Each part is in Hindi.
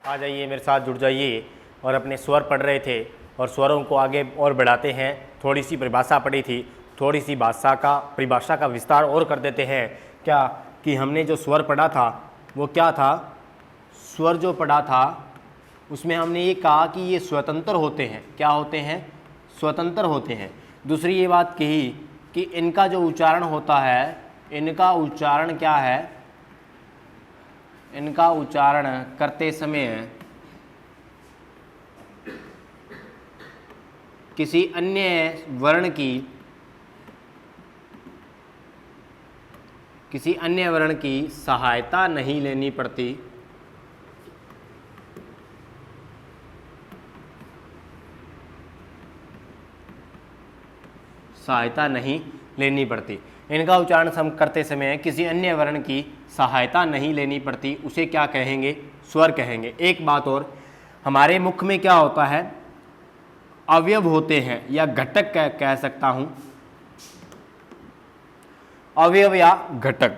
आ जाइए, मेरे साथ जुड़ जाइए और अपने स्वर पढ़ रहे थे और स्वरों को आगे और बढ़ाते हैं। थोड़ी सी परिभाषा पढ़ी थी, थोड़ी सी परिभाषा का विस्तार और कर देते हैं। क्या कि हमने जो स्वर पढ़ा था वो क्या था? स्वर जो पढ़ा था उसमें हमने ये कहा कि ये स्वतंत्र होते हैं। क्या होते हैं? स्वतंत्र होते हैं। दूसरी ये बात कही कि इनका जो उच्चारण होता है, इनका उच्चारण क्या है? इनका उच्चारण करते समय किसी अन्य वर्ण की सहायता नहीं लेनी पड़ती। सहायता नहीं लेनी पड़ती। इनका उच्चारण करते समय किसी अन्य वर्ण की सहायता नहीं लेनी पड़ती, उसे क्या कहेंगे? स्वर कहेंगे। एक बात और, हमारे मुख में क्या होता है? अवयव होते हैं या घटक कह सकता हूं, अवयव या घटक।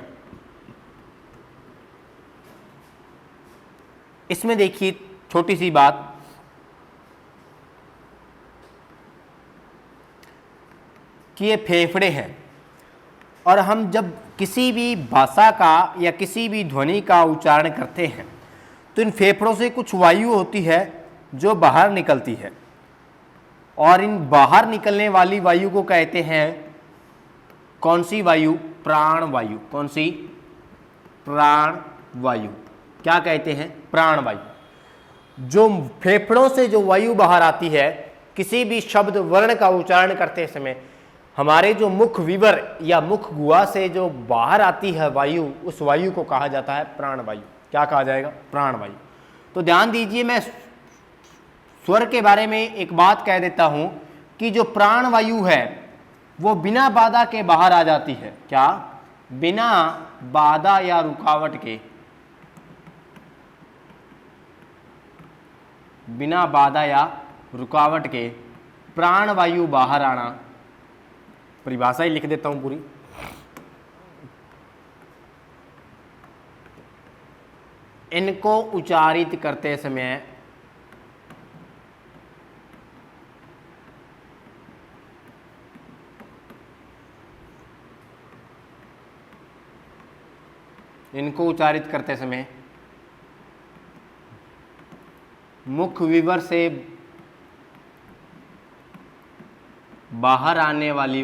इसमें देखिए छोटी सी बात, कि ये फेफड़े हैं और हम जब किसी भी भाषा का या किसी भी ध्वनि का उच्चारण करते हैं तो इन फेफड़ों से कुछ वायु होती है जो बाहर निकलती है, और इन बाहर निकलने वाली वायु को कहते हैं कौन सी वायु? प्राण वायु। कौन सी? प्राण वायु। क्या कहते हैं? प्राण वायु। जो फेफड़ों से जो वायु बाहर आती है, किसी भी शब्द वर्ण का उच्चारण करते समय हमारे जो मुख विवर या मुख गुहा से जो बाहर आती है वायु, उस वायु को कहा जाता है प्राण वायु। क्या कहा जाएगा? प्राण वायु। तो ध्यान दीजिए, मैं स्वर के बारे में एक बात कह देता हूं कि जो प्राण वायु है वो बिना बाधा के बाहर आ जाती है। क्या? बिना बाधा या रुकावट के, बिना बाधा या रुकावट के प्राण वायु बाहर आना। परिभाषा ही लिख देता हूं पूरी। इनको उच्चारित करते समय मुख विवर से बाहर आने वाली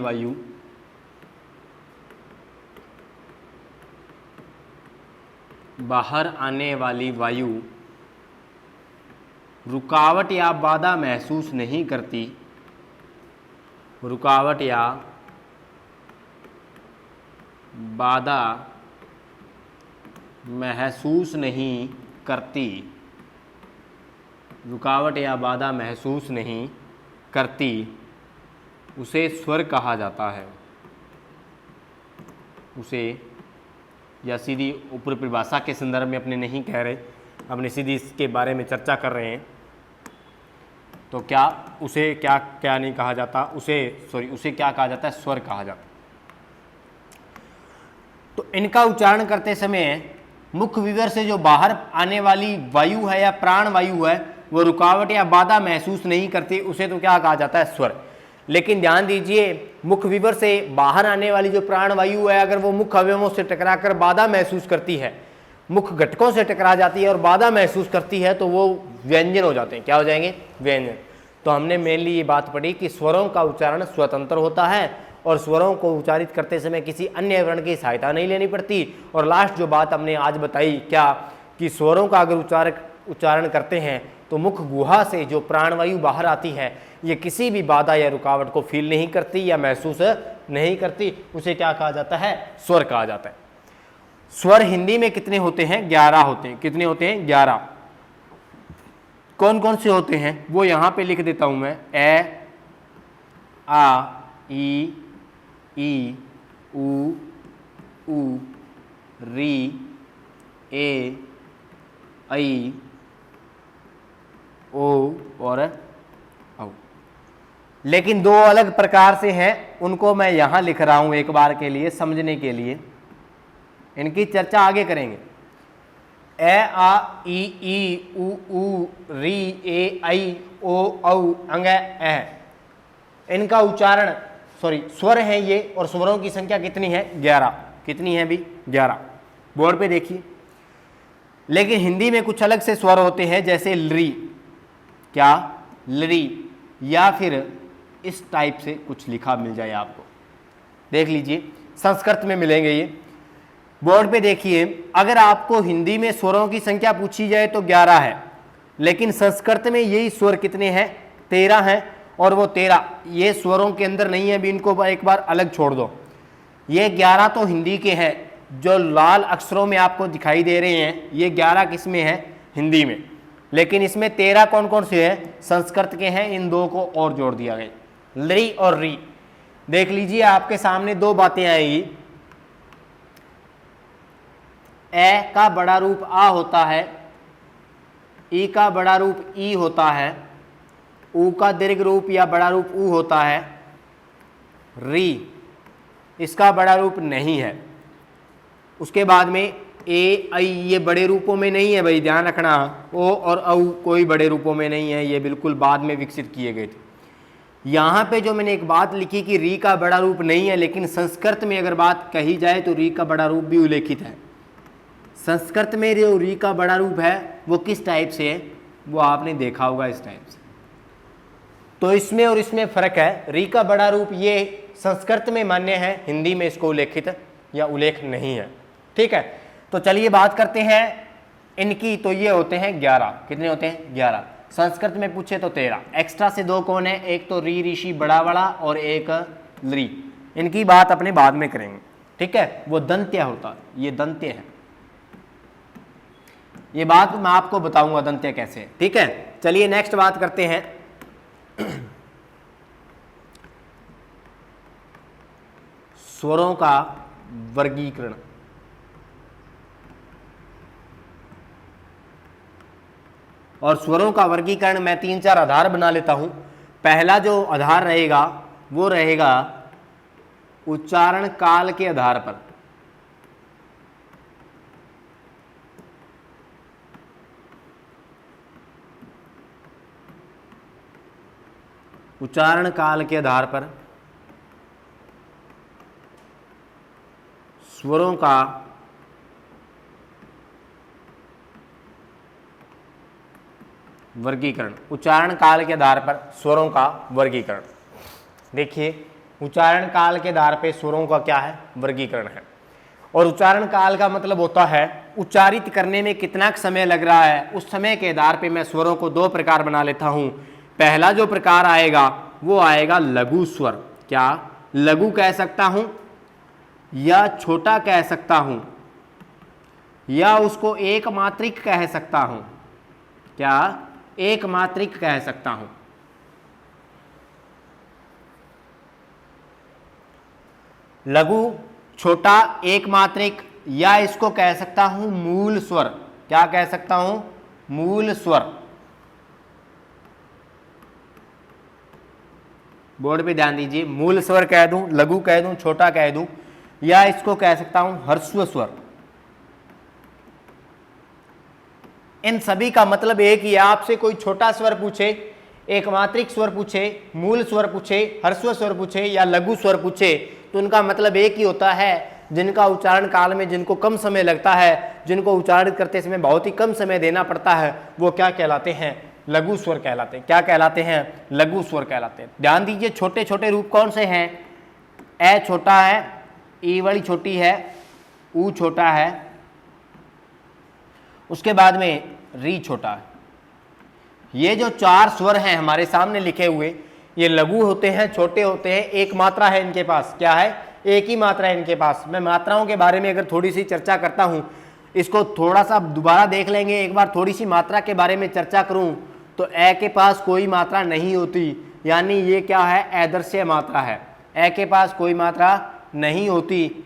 वायु रुकावट या बाधा महसूस नहीं करती। रुकावट या बाधा महसूस नहीं करती। रुकावट या बाधा महसूस नहीं करती, उसे स्वर कहा जाता है। उसे, या सीधी ऊपर परिभाषा के संदर्भ में अपने नहीं कह रहे, अपने सीधी इसके बारे में चर्चा कर रहे हैं, तो क्या उसे क्या नहीं कहा जाता? उसे क्या कहा जाता है? स्वर कहा जाता है। तो इनका उच्चारण करते समय मुख विवर से जो बाहर आने वाली वायु है या प्राण वायु है, वो रुकावट या बाधा महसूस नहीं करती, उसे तो क्या कहा जाता है? स्वर। लेकिन ध्यान दीजिए, मुख विवर से बाहर आने वाली जो प्राण वायु है, अगर वो मुख अवयवों से टकराकर बाधा महसूस करती है, मुख घटकों से टकरा जाती है और बाधा महसूस करती है, तो वो व्यंजन हो जाते हैं। क्या हो जाएंगे? व्यंजन। तो हमने मेनली ये बात पढ़ी कि स्वरों का उच्चारण स्वतंत्र होता है और स्वरों को उच्चारित करते समय किसी अन्य वर्ण की सहायता नहीं लेनी पड़ती। और लास्ट जो बात हमने आज बताई, क्या कि स्वरों का अगर उच्चारण करते हैं तो मुख गुहा से जो प्राणवायु बाहर आती है, ये किसी भी बाधा या रुकावट को फील नहीं करती या महसूस नहीं करती, उसे क्या कहा जाता है? स्वर कहा जाता है। स्वर हिंदी में कितने होते हैं? 11 होते हैं। कितने होते हैं? 11। कौन कौन से होते हैं वो यहां पे लिख देता हूं मैं। ए, आ, ई, उ, री, ए, ऐ, ओ और औ। लेकिन दो अलग प्रकार से हैं, उनको मैं यहां लिख रहा हूं एक बार के लिए समझने के लिए, इनकी चर्चा आगे करेंगे। ए आ ई ई उ ऊ री ए आई ओ औ अंग ए। इनका उच्चारण स्वर है ये, और स्वरों की संख्या कितनी है? 11। कितनी है भी? 11। बोर्ड पे देखिए। लेकिन हिंदी में कुछ अलग से स्वर होते हैं, जैसे लरी, क्या लरी, या फिर इस टाइप से कुछ लिखा मिल जाए आपको, देख लीजिए, संस्कृत में मिलेंगे ये। बोर्ड पे देखिए, अगर आपको हिंदी में स्वरों की संख्या पूछी जाए तो 11 है, लेकिन संस्कृत में यही स्वर कितने हैं? 13 हैं। और वो 13 ये स्वरों के अंदर नहीं है, भी इनको एक बार अलग छोड़ दो। ये 11 तो हिंदी के हैं, जो लाल अक्षरों में आपको दिखाई दे रहे हैं, ये 11 किस में है? हिंदी में। लेकिन इसमें 13 कौन कौन से हैं? संस्कृत के हैं। इन दो को और जोड़ दिया गया, लरी और री। देख लीजिए, आपके सामने दो बातें आएगी। ए का बड़ा रूप आ होता है, ई का बड़ा रूप ई होता है, ऊ का दीर्घ रूप या बड़ा रूप ऊ होता है, री इसका बड़ा रूप नहीं है। उसके बाद में ए आई ये बड़े रूपों में नहीं है भाई, ध्यान रखना। ओ और औ कोई बड़े रूपों में नहीं है, ये बिल्कुल बाद में विकसित किए गए थे। यहाँ पे जो मैंने एक बात लिखी कि री का बड़ा रूप नहीं है, लेकिन संस्कृत में अगर बात कही जाए तो री का बड़ा रूप भी उल्लेखित है। संस्कृत में जो री का बड़ा रूप है वो किस टाइप से है, वो आपने देखा होगा इस टाइप से। तो इसमें और इसमें फर्क है। री का बड़ा रूप ये संस्कृत में मान्य है, हिंदी में इसको उल्लेखित या उल्लेख नहीं है। ठीक है, तो चलिए बात करते हैं इनकी। तो ये होते हैं 11। कितने होते हैं? 11। संस्कृत में पूछे तो 13। एक्स्ट्रा से दो कौन है? एक तो री ऋषि बड़ा वाला और एक लरी। इनकी बात अपने बाद में करेंगे। ठीक है, वो दंत्य होता है, ये दंत्य है। ये बात मैं आपको बताऊंगा दंत्य कैसे है। ठीक है, चलिए नेक्स्ट बात करते हैं। स्वरों का वर्गीकरण। और स्वरों का वर्गीकरण मैं 3-4 आधार बना लेता हूं। पहला जो आधार रहेगा वो रहेगा उच्चारण काल के आधार पर। उच्चारण काल के आधार पर स्वरों का वर्गीकरण। उच्चारण काल के आधार पर स्वरों का वर्गीकरण। देखिए, उच्चारण काल के आधार पर स्वरों का क्या है? वर्गीकरण है। और उच्चारण काल का मतलब होता है उच्चारित करने में कितना समय लग रहा है, उस समय के आधार पर मैं स्वरों को 2 प्रकार बना लेता हूं। पहला जो प्रकार आएगा वो आएगा लघु स्वर। क्या लघु कह सकता हूं, या छोटा कह सकता हूं, या उसको एक मात्रिक कह सकता हूं। क्या एक मात्रिक कह सकता हूं। लघु, छोटा, एक मात्रिक, या इसको कह सकता हूं मूल स्वर। क्या कह सकता हूं? मूल स्वर। बोर्ड पे ध्यान दीजिए, मूल स्वर कह दूं, लघु कह दूं, छोटा कह दूं, या इसको कह सकता हूं ह्रस्व स्वर। इन सभी का मतलब एक ही है। आपसे कोई छोटा स्वर पूछे, एक मात्रिक स्वर पूछे, मूल स्वर पूछे, ह्रस्व स्वर पूछे या लघु स्वर पूछे, तो उनका मतलब एक ही होता है। जिनका उच्चारण काल में जिनको कम समय लगता है, जिनको उच्चारित करते समय बहुत ही कम समय देना पड़ता है, वो क्या कहलाते हैं? लघु स्वर कहलाते हैं। क्या कहलाते हैं? लघु स्वर कहलाते हैं। ध्यान दीजिए, छोटे छोटे रूप कौन से हैं? ए छोटा है, ई वाली छोटी है, ऊ छोटा है, उसके बाद में री छोटा है। ये जो 4 स्वर हैं हमारे सामने लिखे हुए, ये लघु होते हैं, छोटे होते हैं, एक मात्रा है इनके पास। क्या है? एक ही मात्रा है इनके पास। मैं मात्राओं के बारे में अगर थोड़ी सी चर्चा करता हूं, इसको थोड़ा सा दोबारा देख लेंगे। एक बार थोड़ी सी मात्रा के बारे में चर्चा करूं तो ए के पास कोई मात्रा नहीं होती, यानी ये क्या है? ऐदृश्य मात्रा है। ए के पास कोई मात्रा नहीं होती।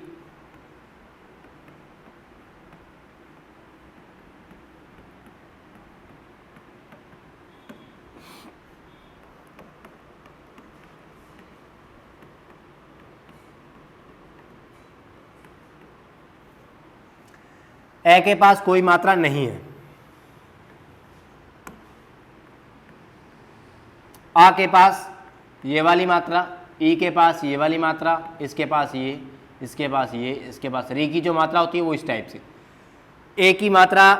ए के पास कोई मात्रा नहीं है, आ के पास ये वाली मात्रा, ई के पास ये वाली मात्रा, इसके पास ये, इसके पास ये, इसके पास री की जो मात्रा होती है वो इस टाइप से। ए की मात्रा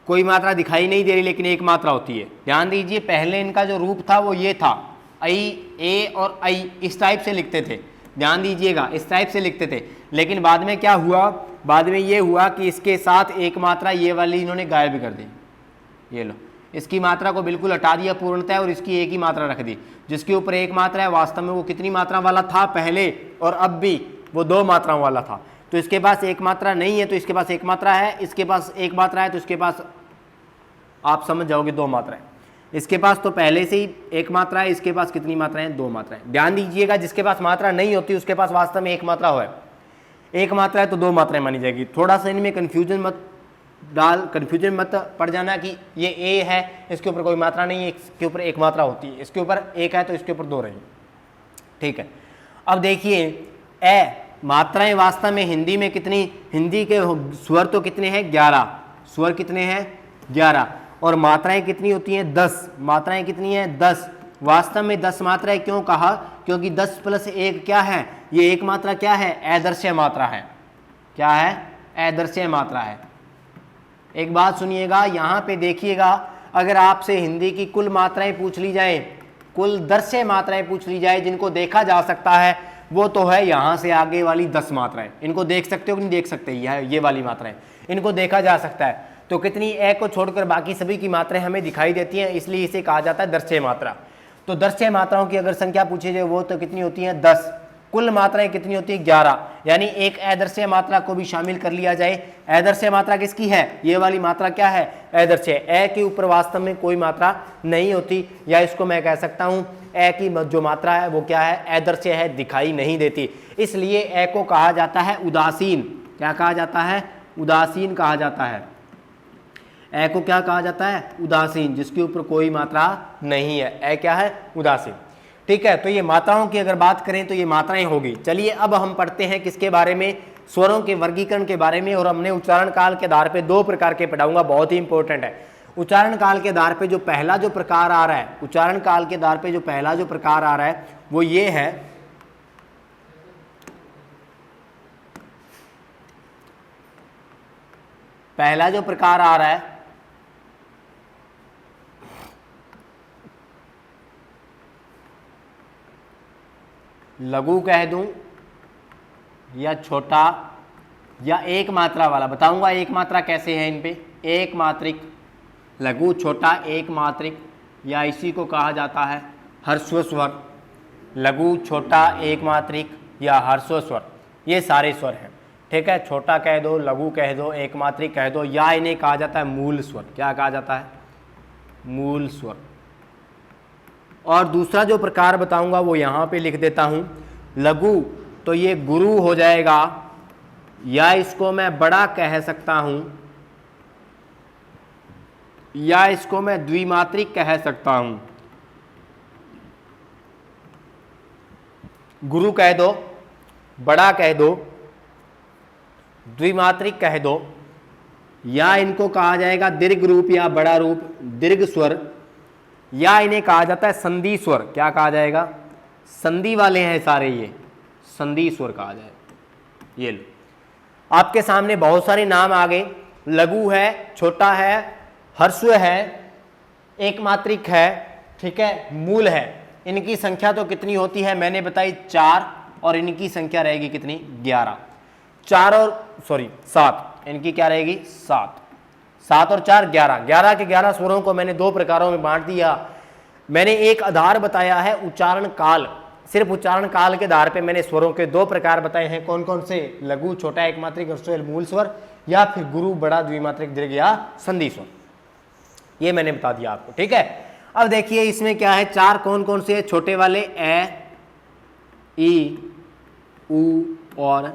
कोई मात्रा दिखाई नहीं दे रही लेकिन एक मात्रा होती है। ध्यान दीजिए पहले इनका जो रूप था वो ये था, आई, ए और आई इस टाइप से लिखते थे, ध्यान दीजिएगा इस टाइप से लिखते थे। लेकिन बाद में क्या हुआ, बाद में ये हुआ कि इसके साथ एक मात्रा ये वाली इन्होंने गायब कर दी। ये लो, इसकी मात्रा को बिल्कुल हटा दिया पूर्णतः और इसकी एक ही मात्रा रख दी। जिसके ऊपर एक मात्रा है वास्तव में वो कितनी मात्रा वाला था पहले और अब भी, वो 2 मात्राओं वाला था। तो इसके पास एक मात्रा नहीं है तो इसके पास एक मात्रा है, इसके पास एक मात्रा है तो इसके पास आप समझ जाओगे 2 मात्राएं। इसके पास तो पहले से ही एक मात्रा है, इसके पास कितनी मात्राएं, 2 मात्राएं। ध्यान दीजिएगा जिसके पास मात्रा नहीं होती उसके पास वास्तव में एक मात्रा हो, एक मात्रा है तो 2 मात्राएं मानी जाएगी। थोड़ा सा इनमें कन्फ्यूजन मत पड़ जाना कि ये ए है, इसके ऊपर कोई मात्रा नहीं है, इसके ऊपर एक मात्रा होती है, इसके ऊपर एक है तो इसके ऊपर 2 रहेंगे, ठीक है। अब देखिए ए मात्राएं वास्तव में हिंदी में कितनी, हिंदी के स्वर तो कितने हैं, 11 स्वर कितने हैं, 11, और मात्राएं कितनी होती हैं, 10 मात्राएं कितनी हैं, 10। वास्तव में 10 मात्राएं क्यों कहा, क्योंकि 10 + 1 क्या है, ये एक मात्रा क्या है, अदृश्य मात्रा है। क्या है, अदृश्य मात्रा है। एक बात सुनिएगा, यहाँ पे देखिएगा, अगर आपसे हिंदी की कुल मात्राएं पूछ ली जाए, कुल दृश्य मात्राएं पूछ ली जाए जिनको देखा जा सकता है, वो तो है यहाँ से आगे वाली 10 मात्राएं। इनको देख सकते हो कि नहीं देख सकते, ये वाली मात्राएं, इनको देखा जा सकता है। तो कितनी, ए को छोड़कर बाकी सभी की मात्राएं हमें दिखाई देती हैं, इसलिए इसे कहा जाता है दृश्य मात्रा। तो दृश्य मात्राओं की अगर संख्या पूछी जाए वो तो कितनी होती है, 10। कुल मात्राएं कितनी होती है, 11। यानी एक अदृश्य मात्रा को भी शामिल कर लिया जाए। अदृश्य मात्रा किसकी है, ये वाली मात्रा क्या है, अदृश्य। ए के ऊपर वास्तव में कोई मात्रा नहीं होती, या इसको मैं कह सकता हूँ ए की जो मात्रा है वो क्या है, अदृश्य है, दिखाई नहीं देती। इसलिए ए को कहा जाता है उदासीन। क्या कहा जाता है, उदासीन कहा जाता है। ए को क्या कहा जाता है, उदासीन, जिसके ऊपर कोई मात्रा नहीं है। ए क्या है, उदासीन, ठीक है। तो ये मात्राओं की अगर बात करें तो ये मात्राएं होगी। चलिए अब हम पढ़ते हैं किसके बारे में, स्वरों के वर्गीकरण के बारे में। और हमने उच्चारण काल के आधार पे 2 प्रकार के पढ़ाऊंगा, बहुत ही इंपॉर्टेंट है। उच्चारण काल के आधार पे जो पहला जो प्रकार आ रहा है, उच्चारण काल के आधार पे जो पहला जो प्रकार आ रहा है वो ये है, पहला जो प्रकार आ रहा है लघु कह दूं या छोटा या एक मात्रा वाला, बताऊंगा एक मात्रा कैसे है इन पे। एक मात्रिक, लघु, छोटा, एक मात्रिक, या इसी को कहा जाता है ह्रस्व स्वर। लघु, छोटा, एक मात्रिक या ह्रस्व स्वर, ये सारे स्वर हैं, ठीक है। छोटा कह दो, लघु कह दो, एक मात्रिक कह दो, या इन्हें कहा जाता है मूल स्वर। क्या कहा जाता है, मूल स्वर। और दूसरा जो प्रकार बताऊंगा वो यहाँ पे लिख देता हूँ। लघु तो ये गुरु हो जाएगा, या इसको मैं बड़ा कह सकता हूँ, या इसको मैं द्विमात्रिक कह सकता हूँ। गुरु कह दो, बड़ा कह दो, द्विमात्रिक कह दो, या इनको कहा जाएगा दीर्घ रूप या बड़ा रूप, दीर्घ स्वर, या इन्हें कहा जाता है संधि स्वर। क्या कहा जाएगा, संधि वाले हैं सारे, ये संधि स्वर कहा जाएगा। ये लो, आपके सामने बहुत सारे नाम आ गए। लघु है, छोटा है, ह्रस्व है, एक मात्रिक है, ठीक है, मूल है। इनकी संख्या तो कितनी होती है मैंने बताई, 4, और इनकी संख्या रहेगी कितनी, 11। 7, इनकी क्या रहेगी, 7। 7 और 4 11, 11 के 11 स्वरों को मैंने 2 प्रकारों में बांट दिया। मैंने एक आधार बताया है उच्चारण काल, सिर्फ उच्चारण काल के आधार पे मैंने स्वरों के 2 प्रकार बताए हैं। कौन कौन से, लघु, छोटा, एक मात्रिक, ह्रस्व, मूल स्वर, या फिर गुरु, बड़ा, द्विमात्रिक, दीर्घ या संधि स्वर, ये मैंने बता दिया आपको, ठीक है। अब देखिए इसमें क्या है, 4 कौन कौन से, छोटे वाले ए, ई, उ और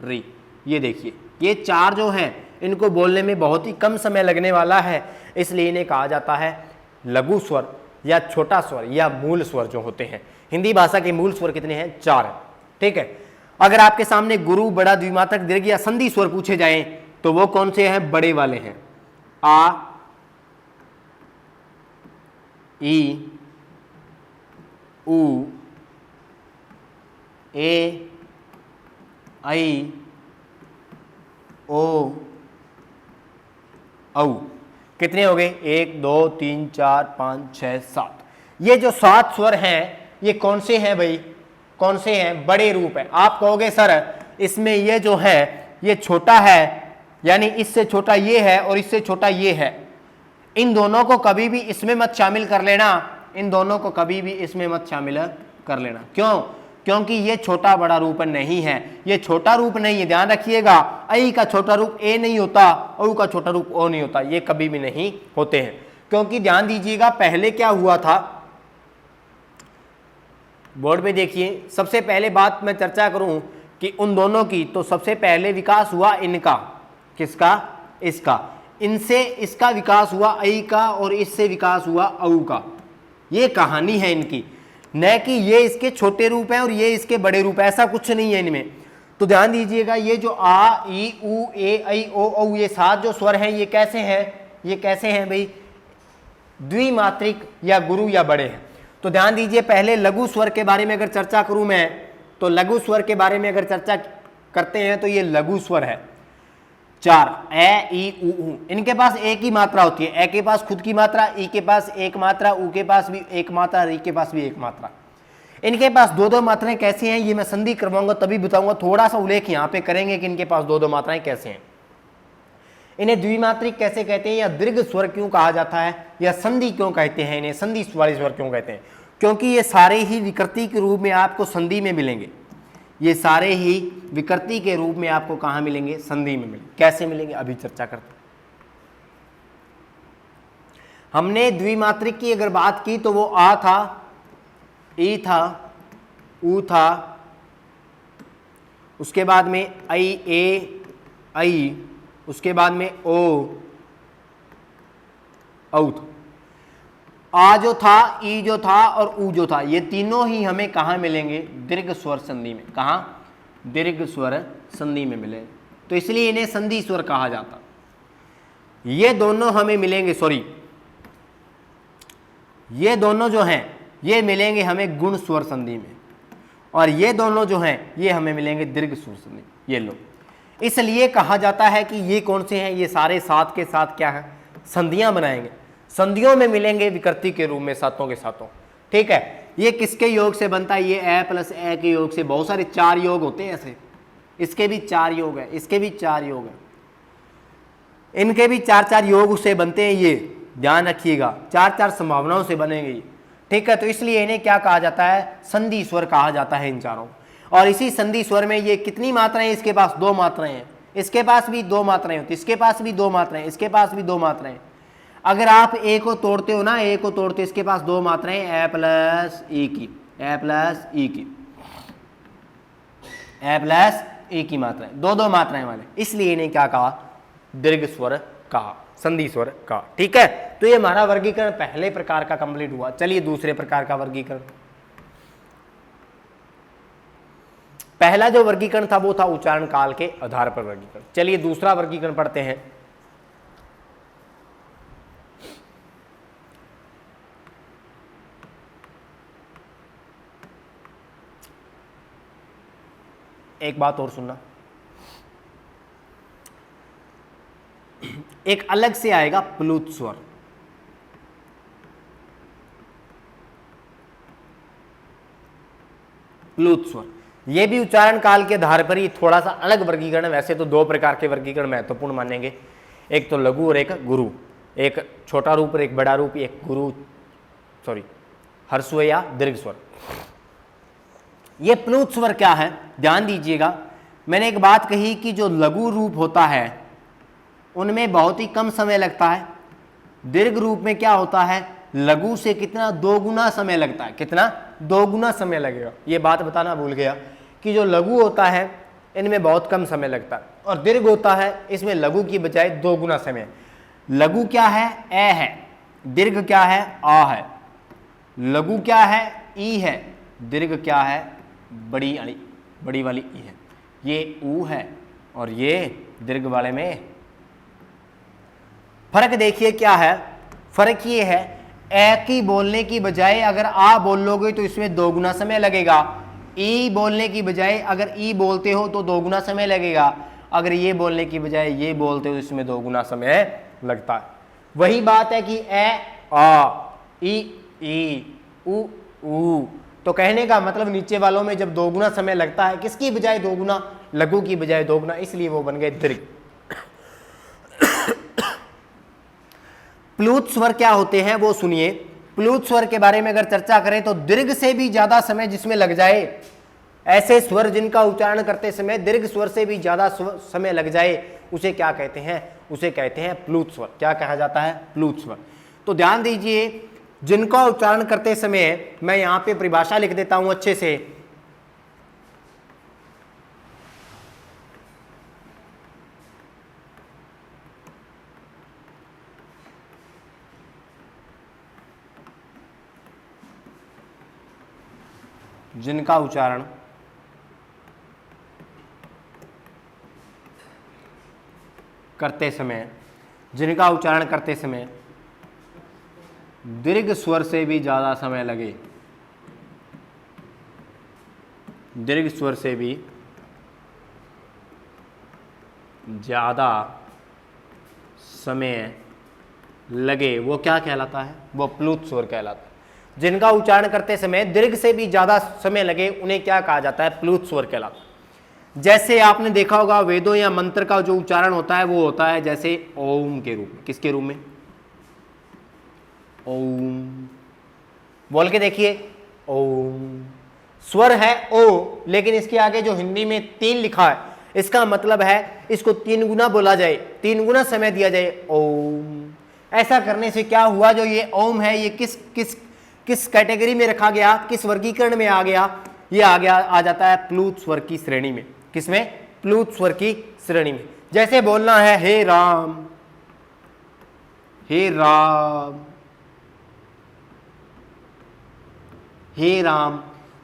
री। ये देखिए ये 4 जो हैं इनको बोलने में बहुत ही कम समय लगने वाला है, इसलिए इन्हें कहा जाता है लघु स्वर या छोटा स्वर या मूल स्वर जो होते हैं। हिंदी भाषा के मूल स्वर कितने हैं, 4 हैं, ठीक है। अगर आपके सामने गुरु, बड़ा, द्विमात्रक, दीर्घ या संधि स्वर पूछे जाएं तो वो कौन से हैं? बड़े वाले हैं। आ, ई, उ, ए, आई, ओ, औ। कितने हो गए? 1 2 3 4 5 6 7। ये जो 7 स्वर हैं ये कौन से हैं भाई? कौन से हैं? बड़े रूप है। आप कहोगे सर इसमें ये जो है ये छोटा है, यानी इससे छोटा ये है और इससे छोटा ये है, इन दोनों को कभी भी इसमें मत शामिल कर लेना, इन दोनों को कभी भी इसमें मत शामिल कर लेना। क्यों? क्योंकि ये छोटा बड़ा रूप नहीं है, ये छोटा रूप नहीं है, ध्यान रखिएगा। आई का छोटा रूप ए नहीं होता, औ का छोटा रूप ओ नहीं होता, ये कभी भी नहीं होते हैं। क्योंकि ध्यान दीजिएगा पहले क्या हुआ था, बोर्ड में देखिए, सबसे पहले बात मैं चर्चा करूं कि उन दोनों की, तो सबसे पहले विकास हुआ इनका, किसका? इसका। इनसे इसका विकास हुआ आई का और इससे विकास हुआ औ का। ये कहानी है इनकी, न कि ये इसके छोटे रूप हैं और ये इसके बड़े रूप हैं, ऐसा कुछ नहीं है इनमें। तो ध्यान दीजिएगा ये जो आ, ई, उ, ए, ऐ, ओ, औ, ये 7 जो स्वर हैं ये कैसे हैं? ये कैसे हैं भाई? द्विमात्रिक या गुरु या बड़े हैं। तो ध्यान दीजिए, पहले लघु स्वर के बारे में अगर चर्चा करूं मैं, तो लघु स्वर के बारे में अगर चर्चा करते हैं तो ये लघु स्वर है 4, ए, ई, उ। इनके पास एक ही मात्रा होती है, ए के पास खुद की मात्रा, ई के पास एक मात्रा, उ के पास भी एक मात्रा, री के पास भी एक मात्रा। इनके पास 2-2 मात्राएं कैसे हैं ये मैं संधि करवाऊंगा तभी बताऊंगा, थोड़ा सा उल्लेख यहाँ पे करेंगे कि इनके पास 2-2 मात्राएं कैसे हैं। इन्हें द्विमात्रिक कैसे कहते हैं, या दीर्घ स्वर क्यों कहा जाता है, या संधि क्यों कहते हैं, इन्हें संधि वाले स्वर क्यों कहते हैं? क्योंकि ये सारे ही विकृति के रूप में आपको संधि में मिलेंगे। ये सारे ही विकृति के रूप में आपको कहाँ मिलेंगे? संधि में मिलेंगे। कैसे मिलेंगे अभी चर्चा करते हैं। हमने द्विमात्रिक की अगर बात की तो वो आ था, ई था, उ था, उसके बाद में आई, ए, आई, उसके बाद में ओ, औ था। आ जो था, ई जो था और उ जो था, ये तीनों ही हमें कहाँ मिलेंगे? दीर्घ स्वर संधि में। कहाँ? दीर्घ स्वर संधि में मिलेंगे, तो इसलिए इन्हें संधि स्वर कहा जाता। ये दोनों हमें मिलेंगे, सॉरी, ये दोनों जो हैं ये मिलेंगे हमें गुण स्वर संधि में, और ये दोनों जो हैं ये हमें मिलेंगे दीर्घ स्वर संधि। ये लो, इसलिए कहा जाता है कि ये कौन से हैं? ये सारे 7 के साथ क्या है? संधियां बनाएंगे, संधियों में मिलेंगे विकृति के रूप में सातों के सातों। ठीक है, ये किसके योग से बनता है? ये ए प्लस ए के योग से। बहुत सारे 4 योग होते हैं ऐसे, इसके भी 4 योग है, इसके भी 4 योग है, इनके भी 4-4 योग से बनते हैं। ये ध्यान रखिएगा, 4-4 संभावनाओं से बनेंगे ये। ठीक है, तो इसलिए इन्हें क्या कहा जाता है? संधि स्वर कहा जाता है इन चारों। और इसी संधि स्वर में ये कितनी मात्राएं? इसके पास 2 मात्राएं हैं, इसके पास भी 2 मात्राएं होती, इसके पास भी 2 मात्राएं, इसके पास भी 2 मात्राएं। अगर आप ए को तोड़ते हो ना, ए को तोड़ते, इसके पास 2 मात्राएं, ए प्लस ई की, ए प्लस ई की, ए प्लस ई की मात्राएं, 2-2 मात्राएं वाले, इसलिए इन्हें क्या कहा? दीर्घ स्वर कहा, संधि स्वर कहा। ठीक है, तो ये हमारा वर्गीकरण पहले प्रकार का कंप्लीट हुआ। चलिए दूसरे प्रकार का वर्गीकरण। पहला जो वर्गीकरण था वो था उच्चारण काल के आधार पर वर्गीकरण। चलिए दूसरा वर्गीकरण पढ़ते हैं। एक बात और सुनना, एक अलग से आएगा प्लुत स्वर। प्लुत स्वर ये भी उच्चारण काल के आधार पर ही थोड़ा सा अलग वर्गीकरण है। वैसे तो 2 प्रकार के वर्गीकरण महत्वपूर्ण मानेंगे, एक तो लघु और एक गुरु, एक छोटा रूप और एक बड़ा रूप, एक गुरु सॉरी ह्रस्व या दीर्घ स्वर। ये प्लुत स्वर क्या है? ध्यान दीजिएगा, मैंने एक बात कही कि जो लघु रूप होता है उनमें बहुत ही कम समय लगता है, दीर्घ रूप में क्या होता है? लघु से कितना 2 गुना समय लगता है। कितना? 2 गुना समय लगेगा। ये बात बताना भूल गया कि जो लघु होता है इनमें बहुत कम समय लगता है, और दीर्घ होता है इसमें लघु की बजाय 2 गुना समय। लघु क्या है? ए है, दीर्घ क्या है? आ है। लघु क्या है? ई है, दीर्घ क्या है? बड़ी वाली ई है। ये ऊ है और ये दीर्घ वाले में फर्क देखिए क्या है, फर्क ये है ए की बोलने की बजाय अगर आ बोल लोगे तो इसमें 2 गुना समय लगेगा, ई बोलने की बजाय अगर ई बोलते हो तो 2 गुना समय लगेगा, अगर ये बोलने की बजाय ये बोलते हो तो इसमें 2 गुना समय लगता है। वही बात है कि ए आ, ई उ ऊ, तो कहने का मतलब नीचे वालों में जब 2 गुना समय लगता है, किसकी बजाय 2 गुना, लघु की बजाय 2 गुना, इसलिए वो बन गए दीर्घ। प्लूत स्वर क्या होते हैं वो सुनिए। प्लूत स्वर के बारे में अगर चर्चा करें तो दीर्घ से भी ज्यादा समय जिसमें लग जाए, ऐसे स्वर जिनका उच्चारण करते समय दीर्घ स्वर से भी ज्यादा समय लग जाए, उसे क्या कहते हैं, उसे कहते हैं प्लूत स्वर। क्या कहा जाता है, प्लूत स्वर। तो ध्यान दीजिए, जिनका उच्चारण करते समय, मैं यहां पे परिभाषा लिख देता हूं अच्छे से, जिनका उच्चारण करते समय, जिनका उच्चारण करते समय दीर्घ स्वर से भी ज्यादा समय लगे, दीर्घ स्वर से भी ज्यादा समय लगे, वो क्या कहलाता है, वो प्लूत स्वर कहलाता है। जिनका उच्चारण करते समय दीर्घ से भी ज्यादा समय लगे उन्हें क्या कहा जाता है, प्लूत स्वर कहलाता है। जैसे आपने देखा होगा वेदों या मंत्र का जो उच्चारण होता है वो होता है जैसे ओम के रूप में। किसके रूप में, ओम, बोल के देखिए, ओम। स्वर है ओ, लेकिन इसके आगे जो हिंदी में 3 लिखा है, इसका मतलब है इसको 3 गुना बोला जाए, 3 गुना समय दिया जाए, ओम। ऐसा करने से क्या हुआ, जो ये ओम है ये किस किस किस कैटेगरी में रखा गया, किस वर्गीकरण में आ गया, ये आ जाता है प्लूत स्वर की श्रेणी में। किसमें, प्लूत स्वर की श्रेणी में। जैसे बोलना है हे राम, हे राम, हे राम,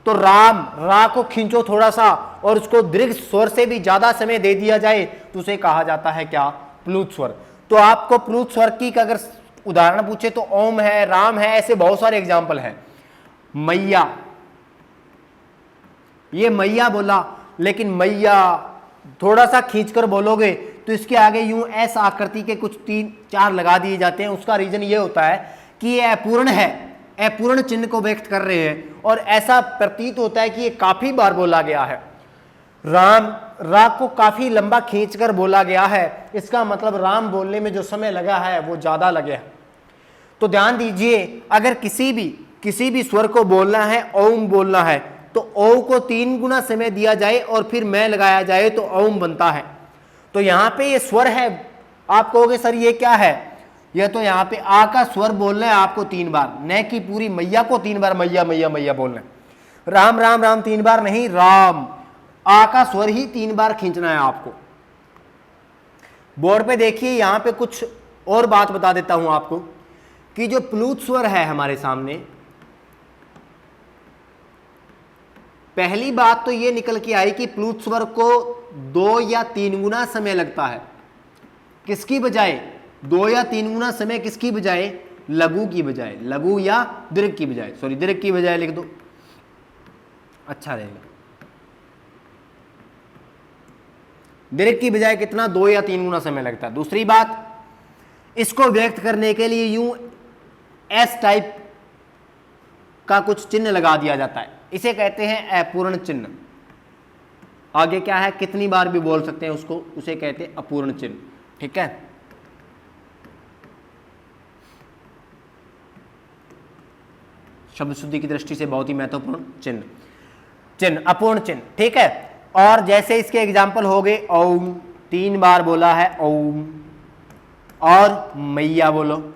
तो राम, रा को खींचो थोड़ा सा और उसको दीर्घ स्वर से भी ज्यादा समय दे दिया जाए तो उसे कहा जाता है क्या, प्लूत स्वर। तो आपको प्लूत स्वर की अगर उदाहरण पूछे तो ओम है, राम है, ऐसे बहुत सारे एग्जाम्पल हैं। मैया, ये मैया बोला, लेकिन मैया थोड़ा सा खींचकर बोलोगे तो इसके आगे यूं एस आकृति के कुछ 3-4 लगा दिए जाते हैं। उसका रीजन ये होता है कि ये अपूर्ण है, अपूर्ण चिन्ह को व्यक्त कर रहे हैं और ऐसा प्रतीत होता है कि ये काफी बार बोला गया है। राम, रा को काफी लंबा खींचकर बोला गया है, इसका मतलब राम बोलने में जो समय लगा है वो ज्यादा लगे है। तो ध्यान दीजिए, अगर किसी भी स्वर को बोलना है, ओम बोलना है, तो ओ को 3 गुना समय दिया जाए और फिर मैं लगाया जाए तो ओम बनता है। तो यहां पे ये स्वर है, आप कहोगे सर ये क्या है, यह तो यहाँ पे आ का स्वर बोलना है आपको 3 बार, न कि पूरी मैया को 3 बार मैया मैया मैया बोलना है। राम राम राम 3 बार नहीं, राम, आ का स्वर ही 3 बार खींचना है आपको। बोर्ड पे देखिए, यहां पे कुछ और बात बता देता हूं आपको कि जो प्लूत स्वर है हमारे सामने, पहली बात तो ये निकल के आई कि प्लूत स्वर को 2 या 3 गुना समय लगता है। किसकी बजाय, 2 या 3 गुना समय किसकी बजाय, लघु की बजाय, लघु या दीर्घ की बजाय, सॉरी दीर्घ की बजाय लिख दो, अच्छा रहेगा। दीर्घ की बजाय कितना, 2 या 3 गुना समय लगता है। दूसरी बात, इसको व्यक्त करने के लिए यूं एस टाइप का कुछ चिन्ह लगा दिया जाता है, इसे कहते हैं अपूर्ण चिन्ह। आगे क्या है, कितनी बार भी बोल सकते हैं उसको, उसे कहते हैं अपूर्ण चिन्ह। ठीक है, शब्द शुद्धि की दृष्टि से बहुत ही महत्वपूर्ण चिन्ह, चिन्ह अपूर्ण चिन्ह। ठीक है, और जैसे इसके एग्जाम्पल हो गए, ओम 3 बार बोला है ओम, और मैया बोलो,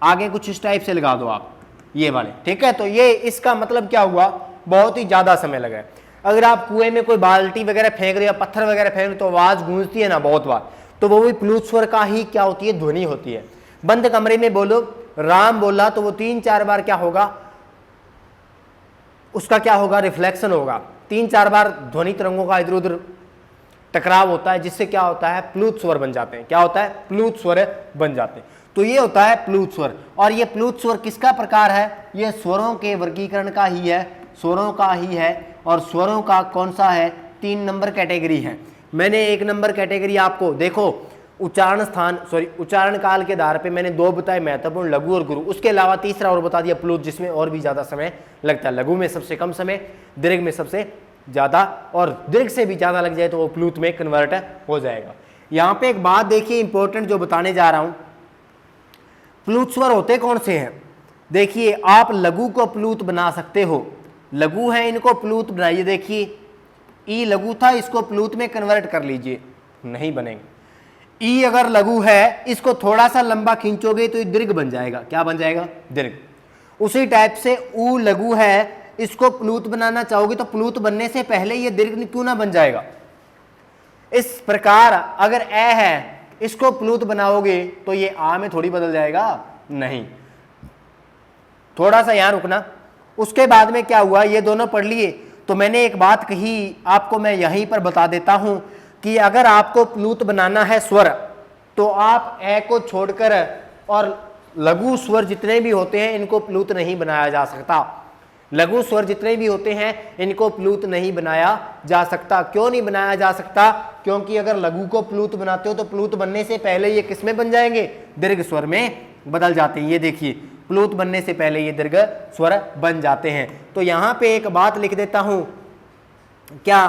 आगे कुछ इस टाइप से लगा दो आप ये वाले। ठीक है, तो ये इसका मतलब क्या हुआ, बहुत ही ज्यादा समय लगा है। अगर आप कुएं में कोई बाल्टी वगैरह फेंक रहे हो, पत्थर वगैरह फेंक रहे हो तो आवाज गूंजती है ना बहुत बार, तो वो भी प्लूत स्वर का ही क्या होती है, ध्वनि होती है। बंद कमरे में बोलो, राम बोला तो वो 3-4 बार क्या होगा, उसका क्या होगा, रिफ्लेक्शन होगा, 3-4 बार ध्वनि तरंगों का इधर उधर टकराव होता है, जिससे क्या होता है, प्लूत स्वर बन जाते हैं। क्या होता है, प्लूत स्वर बन जाते हैं। तो ये होता है प्लूत स्वर। और ये प्लूत स्वर किसका प्रकार है, ये स्वरों के वर्गीकरण का ही है, स्वरों का ही है। और स्वरों का कौन सा है, 3 नंबर कैटेगरी है। मैंने 1 नंबर कैटेगरी आपको देखो उच्चारण काल के आधार पे मैंने 2 बताए, महत्वपूर्ण, लघु और गुरु। उसके अलावा तीसरा और बता दिया प्लूत, जिसमें और भी ज्यादा समय लगता है। लघु में सबसे कम समय, दीर्घ में सबसे ज्यादा, और दीर्घ से भी ज्यादा लग जाए तो वो प्लूत में कन्वर्ट हो जाएगा। यहां पे एक बात देखिए इंपॉर्टेंट जो बताने जा रहा हूं, प्लूत स्वर होते कौन से हैं। देखिए आप लघु को प्लूत बना सकते हो, लघु है इनको प्लूत बनाइए। देखिए ई लघु था, इसको प्लूत में कन्वर्ट कर लीजिए, नहीं बनेगा। ई अगर लघु है, इसको थोड़ा सा लंबा खींचोगे तो ये दीर्घ बन जाएगा। क्या बन जाएगा, दीर्घ। उसी टाइप से ऊ लघु है, इसको प्लूत बनाना चाहोगे तो प्लूत बनने से पहले ये दीर्घ क्यों ना बन जाएगा। इस प्रकार अगर ए है, इसको प्लूत बनाओगे तो ये आ में थोड़ी बदल जाएगा, नहीं। थोड़ा सा यहां रुकना। उसके बाद में क्या हुआ, ये दोनों पढ़ लिए। तो मैंने एक बात कही आपको, मैं यहीं पर बता देता हूं कि अगर आपको प्लूत बनाना है स्वर, तो आप ए को छोड़कर और लघु स्वर जितने भी होते हैं इनको प्लूत नहीं बनाया जा सकता। लघु स्वर जितने भी होते हैं इनको प्लूत नहीं बनाया जा सकता। क्यों नहीं बनाया जा सकता, क्योंकि अगर लघु को प्लूत बनाते हो तो प्लूत बनने से पहले ये किस में बन जाएंगे, दीर्घ स्वर में बदल जाते हैं। ये देखिए प्लूत बनने से पहले ये दीर्घ स्वर बन जाते हैं। तो यहां पे एक बात लिख देता हूं, क्या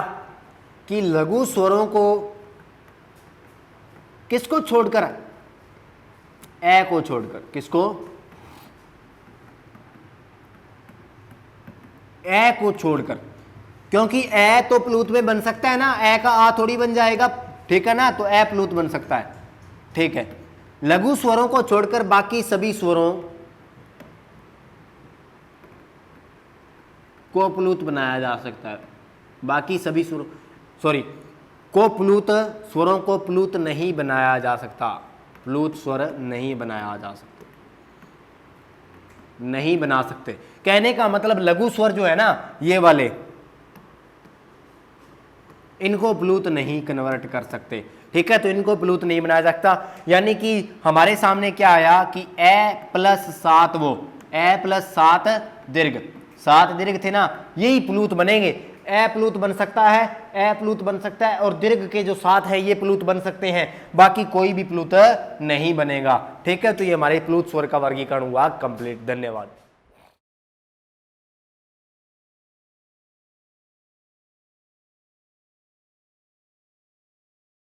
कि लघु स्वरों को किसको छोड़कर, ए को छोड़कर, किसको, ए को छोड़कर, क्योंकि ए तो प्लूत में बन सकता है ना, ए का आ थोड़ी बन जाएगा, ठीक है ना, तो ए प्लूत बन सकता है, ठीक है। लघु स्वरों को छोड़कर बाकी सभी स्वरों को प्लूत बनाया जा सकता है। बाकी सभी स्वरों को प्लूत, स्वरों को प्लूत नहीं बनाया जा सकता, प्लूत स्वर नहीं बनाया जा सकते, नहीं बना सकते। कहने का मतलब लघु स्वर जो है ना, ये वाले, इनको प्लूत नहीं कन्वर्ट कर सकते, ठीक है। तो इनको प्लूत नहीं बनाया सकता। यानी कि हमारे सामने क्या आया कि ए+7, वो ए+7 दीर्घ, 7 दीर्घ थे ना, यही प्लूत बनेंगे। ए प्लूत बन सकता है, ए प्लूत बन सकता है, और दीर्घ के जो 7 है ये प्लूत बन सकते हैं, बाकी कोई भी प्लूत नहीं बनेगा, ठीक है। तो ये हमारे प्लूत स्वर का वर्गीकरण हुआ कंप्लीट। धन्यवाद।